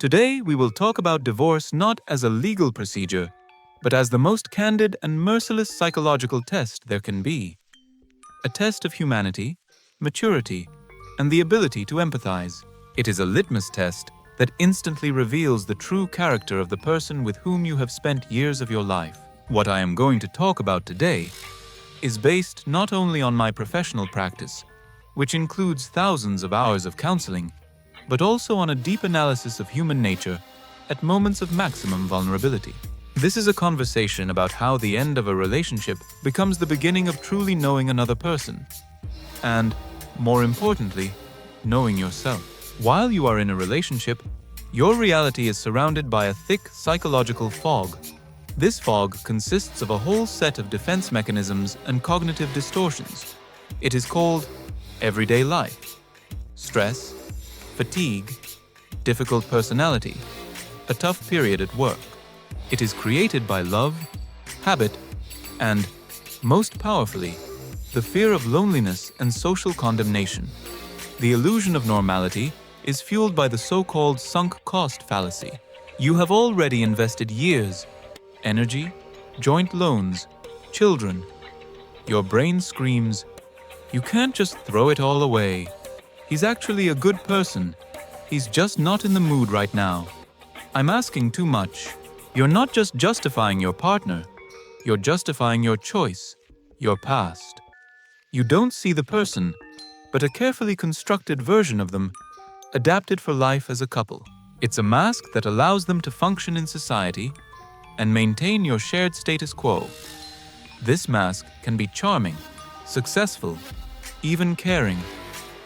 Today, we will talk about divorce not as a legal procedure, but as the most candid and merciless psychological test there can be. A test of humanity, maturity, and the ability to empathize. It is a litmus test that instantly reveals the true character of the person with whom you have spent years of your life. What I am going to talk about today is based not only on my professional practice, which includes thousands of hours of counseling, but also on a deep analysis of human nature at moments of maximum vulnerability. This is a conversation about how the end of a relationship becomes the beginning of truly knowing another person, and, more importantly, knowing yourself. While you are in a relationship, your reality is surrounded by a thick psychological fog. This fog consists of a whole set of defense mechanisms and cognitive distortions. It is called everyday life, stress, fatigue, difficult personality, a tough period at work. It is created by love, habit, and, most powerfully, the fear of loneliness and social condemnation. The illusion of normality is fueled by the so-called sunk cost fallacy. You have already invested years, energy, joint loans, children. Your brain screams, "You can't just throw it all away. He's actually a good person. He's just not in the mood right now. I'm asking too much." You're not just justifying your partner, you're justifying your choice, your past. You don't see the person, but a carefully constructed version of them, adapted for life as a couple. It's a mask that allows them to function in society and maintain your shared status quo. This mask can be charming, successful, even caring,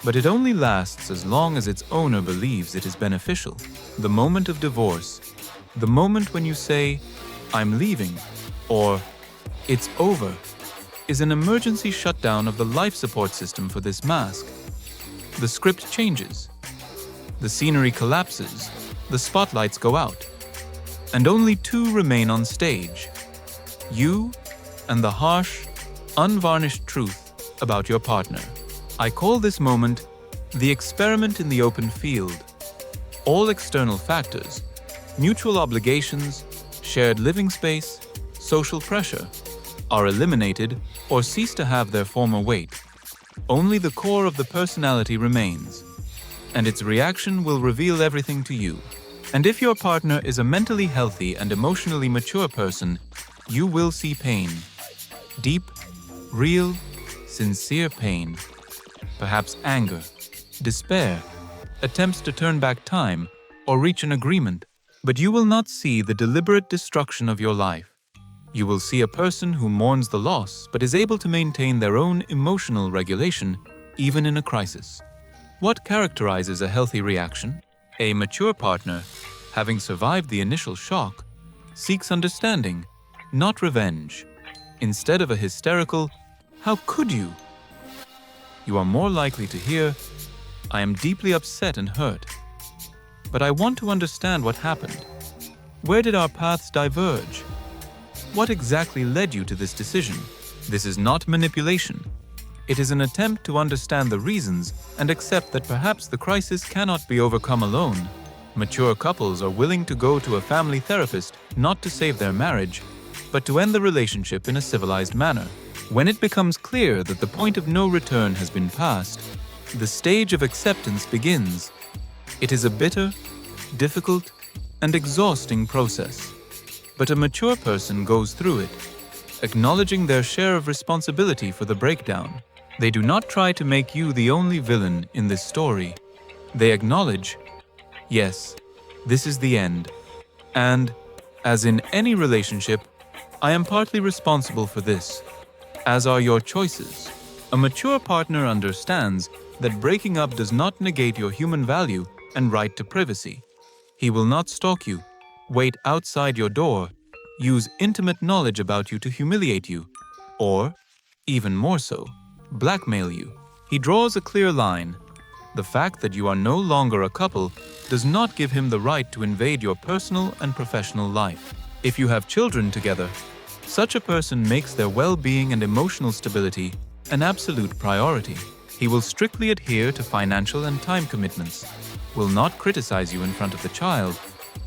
but it only lasts as long as its owner believes it is beneficial. The moment of divorce, the moment when you say, "I'm leaving," or "It's over," is an emergency shutdown of the life support system for this mask. The script changes. The scenery collapses. The spotlights go out. And only two remain on stage: you and the harsh, unvarnished truth about your partner. I call this moment the experiment in the open field. All external factors, mutual obligations, shared living space, social pressure, are eliminated or cease to have their former weight. Only the core of the personality remains, and its reaction will reveal everything to you. And if your partner is a mentally healthy and emotionally mature person, you will see pain. Deep, real, sincere pain. Perhaps anger, despair, attempts to turn back time or reach an agreement. But you will not see the deliberate destruction of your life. You will see a person who mourns the loss but is able to maintain their own emotional regulation even in a crisis. What characterizes a healthy reaction? A mature partner, having survived the initial shock, seeks understanding, not revenge. Instead of a hysterical, "How could you?" you are more likely to hear, "I am deeply upset and hurt. But I want to understand what happened. Where did our paths diverge? What exactly led you to this decision?" This is not manipulation. It is an attempt to understand the reasons and accept that perhaps the crisis cannot be overcome alone. Mature couples are willing to go to a family therapist not to save their marriage, but to end the relationship in a civilized manner. When it becomes clear that the point of no return has been passed, the stage of acceptance begins. It is a bitter, difficult, and exhausting process. But a mature person goes through it, acknowledging their share of responsibility for the breakdown. They do not try to make you the only villain in this story. They acknowledge, yes, this is the end. And, as in any relationship, I am partly responsible for this, as are your choices. A mature partner understands that breaking up does not negate your human value and right to privacy. He will not stalk you, wait outside your door, use intimate knowledge about you to humiliate you, or, even more so, blackmail you. He draws a clear line. The fact that you are no longer a couple does not give him the right to invade your personal and professional life. If you have children together, such a person makes their well-being and emotional stability an absolute priority. He will strictly adhere to financial and time commitments. will not criticize you in front of the child,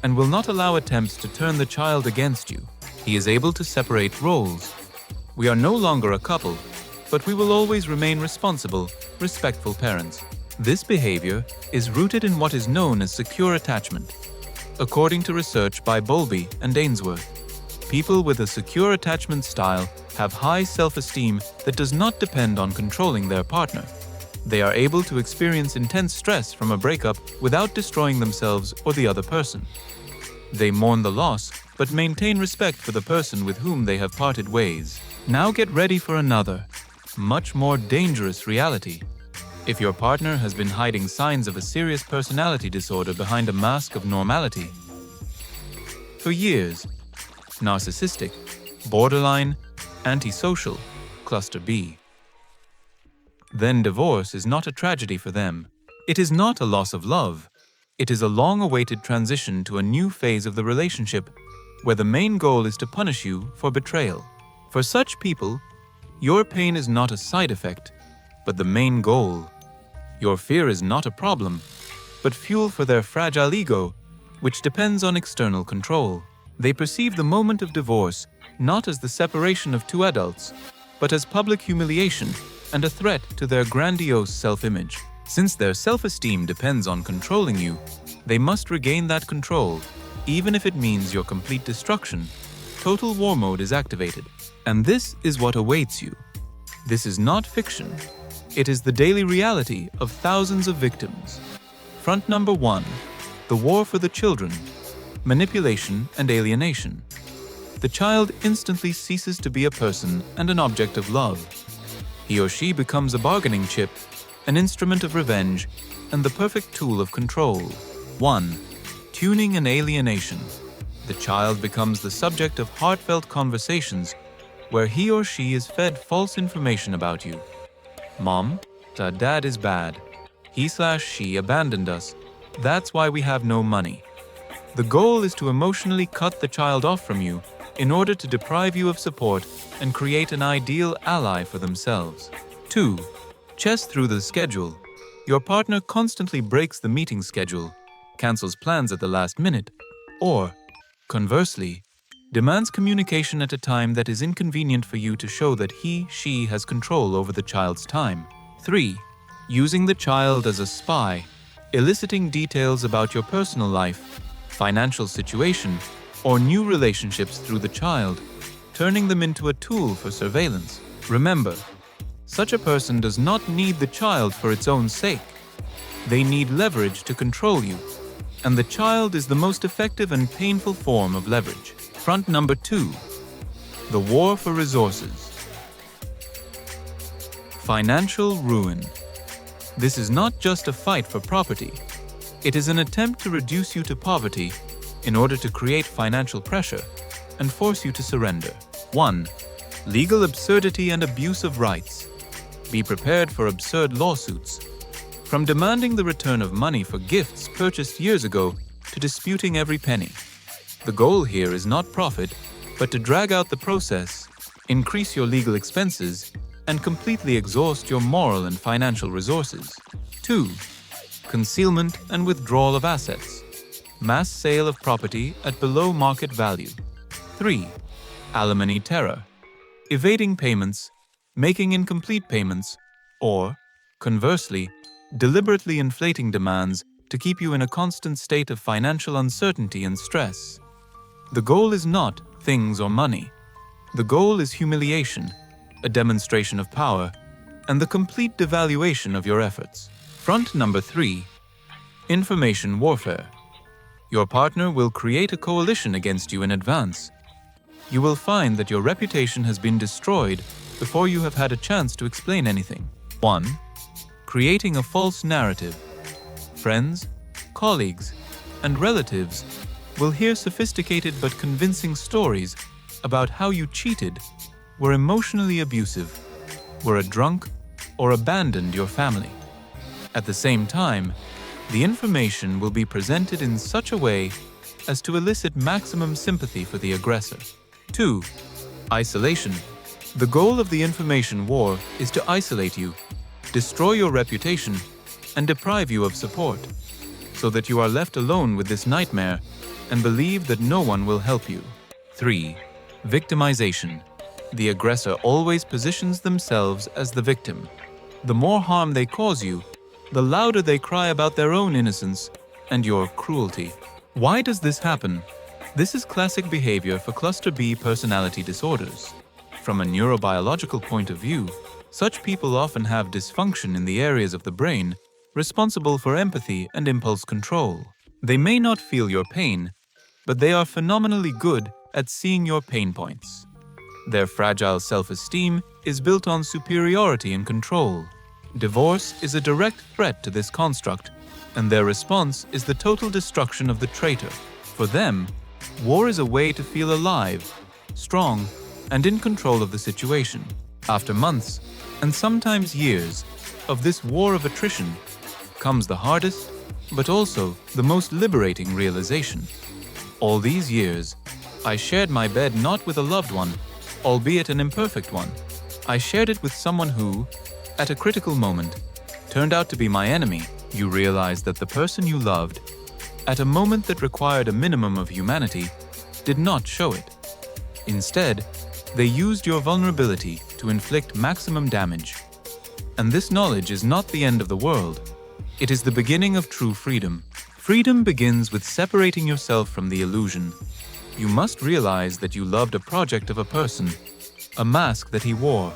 and will not allow attempts to turn the child against you. He is able to separate roles. We are no longer a couple, but we will always remain responsible, respectful parents. This behavior is rooted in what is known as secure attachment. According to research by Bowlby and Ainsworth, people with a secure attachment style have high self-esteem that does not depend on controlling their partner. They are able to experience intense stress from a breakup without destroying themselves or the other person. They mourn the loss, but maintain respect for the person with whom they have parted ways. Now get ready for another, much more dangerous reality. If your partner has been hiding signs of a serious personality disorder behind a mask of normality for years, narcissistic, borderline, antisocial, cluster B, then divorce is not a tragedy for them. It is not a loss of love. It is a long-awaited transition to a new phase of the relationship where the main goal is to punish you for betrayal. For such people, your pain is not a side effect, but the main goal. Your fear is not a problem, but fuel for their fragile ego, which depends on external control. They perceive the moment of divorce not as the separation of two adults, but as public humiliation and a threat to their grandiose self-image. Since their self-esteem depends on controlling you, they must regain that control, even if it means your complete destruction. Total war mode is activated, and this is what awaits you. This is not fiction. It is the daily reality of thousands of victims. Front number 1, the war for the children, manipulation and alienation. The child instantly ceases to be a person and an object of love. He or she becomes a bargaining chip, an instrument of revenge, and the perfect tool of control. 1. Tuning and alienation. The child becomes the subject of heartfelt conversations where he or she is fed false information about you. Mom, Dad is bad. He/she abandoned us. That's why we have no money. The goal is to emotionally cut the child off from you in order to deprive you of support and create an ideal ally for themselves. 2. Chess through the schedule. Your partner constantly breaks the meeting schedule, cancels plans at the last minute, or, conversely, demands communication at a time that is inconvenient for you to show that he/she has control over the child's time. 3. Using the child as a spy, eliciting details about your personal life, financial situation, or new relationships through the child, turning them into a tool for surveillance. Remember, such a person does not need the child for its own sake. They need leverage to control you, and the child is the most effective and painful form of leverage. Front number 2, the war for resources. Financial ruin. This is not just a fight for property. It is an attempt to reduce you to poverty in order to create financial pressure and force you to surrender. 1. Legal absurdity and abuse of rights. Be prepared for absurd lawsuits. From demanding the return of money for gifts purchased years ago to disputing every penny. The goal here is not profit, but to drag out the process, increase your legal expenses, and completely exhaust your moral and financial resources. 2. Concealment and withdrawal of assets. Mass sale of property at below market value. 3. Alimony terror. Evading payments, making incomplete payments, or, conversely, deliberately inflating demands to keep you in a constant state of financial uncertainty and stress. The goal is not things or money. The goal is humiliation, a demonstration of power, and the complete devaluation of your efforts. Front number 3, information warfare. Your partner will create a coalition against you in advance. You will find that your reputation has been destroyed before you have had a chance to explain anything. 1. Creating a false narrative. Friends, colleagues, and relatives will hear sophisticated but convincing stories about how you cheated, were emotionally abusive, were a drunk, or abandoned your family. At the same time, the information will be presented in such a way as to elicit maximum sympathy for the aggressor. 2. Isolation. The goal of the information war is to isolate you, destroy your reputation, and deprive you of support. so that you are left alone with this nightmare and believe that no one will help you. 3. Victimization. The aggressor always positions themselves as the victim. The more harm they cause you, the louder they cry about their own innocence and your cruelty. Why does this happen? This is classic behavior for cluster B personality disorders. From a neurobiological point of view, such people often have dysfunction in the areas of the brain responsible for empathy and impulse control. They may not feel your pain, but they are phenomenally good at seeing your pain points. Their fragile self-esteem is built on superiority and control. Divorce is a direct threat to this construct, and their response is the total destruction of the traitor. For them, war is a way to feel alive, strong, and in control of the situation. After months, and sometimes years, of this war of attrition, comes the hardest, but also the most liberating realization. All these years, I shared my bed not with a loved one, albeit an imperfect one. I shared it with someone who, at a critical moment, turned out to be my enemy. You realize that the person you loved, at a moment that required a minimum of humanity, did not show it. Instead, they used your vulnerability to inflict maximum damage. And this knowledge is not the end of the world. It is the beginning of true freedom. Freedom begins with separating yourself from the illusion. You must realize that you loved a project of a person, a mask that he wore.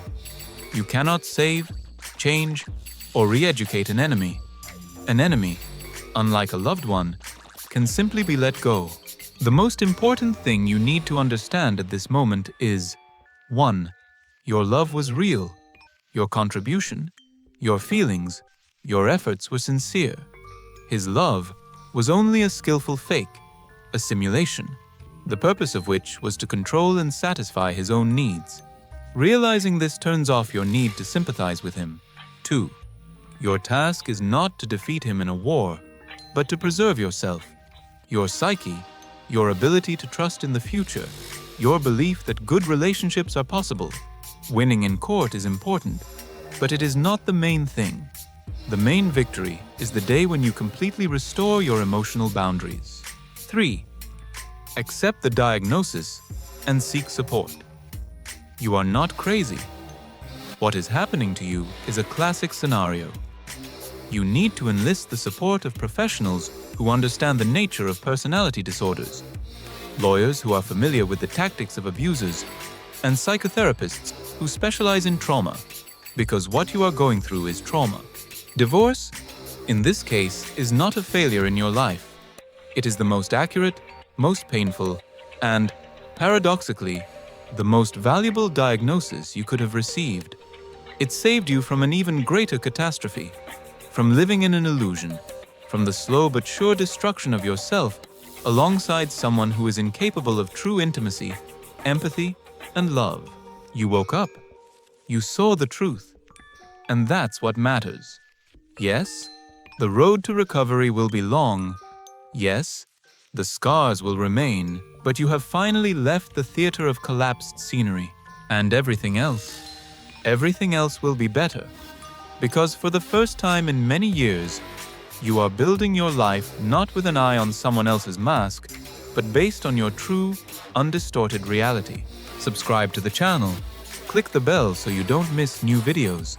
You cannot save, change, or re-educate an enemy. An enemy, unlike a loved one, can simply be let go. The most important thing you need to understand at this moment is 1. Your love was real. Your contribution, your feelings, your efforts were sincere. His love was only a skillful fake, a simulation, the purpose of which was to control and satisfy his own needs. Realizing this turns off your need to sympathize with him. 2. Your task is not to defeat him in a war, but to preserve yourself, your psyche, your ability to trust in the future, your belief that good relationships are possible. Winning in court is important, but it is not the main thing. The main victory is the day when you completely restore your emotional boundaries. 3. Accept the diagnosis and seek support. You are not crazy. What is happening to you is a classic scenario. You need to enlist the support of professionals who understand the nature of personality disorders, lawyers who are familiar with the tactics of abusers, and psychotherapists who specialize in trauma, because what you are going through is trauma. Divorce, in this case, is not a failure in your life. It is the most accurate, most painful, and, paradoxically, the most valuable diagnosis you could have received. It saved you from an even greater catastrophe, from living in an illusion, from the slow but sure destruction of yourself alongside someone who is incapable of true intimacy, empathy, and love. You woke up. You saw the truth. And that's what matters. Yes, the road to recovery will be long. Yes, the scars will remain, but you have finally left the theater of collapsed scenery. And everything else will be better. Because for the first time in many years, you are building your life not with an eye on someone else's mask, but based on your true, undistorted reality. Subscribe to the channel. Click the bell so you don't miss new videos.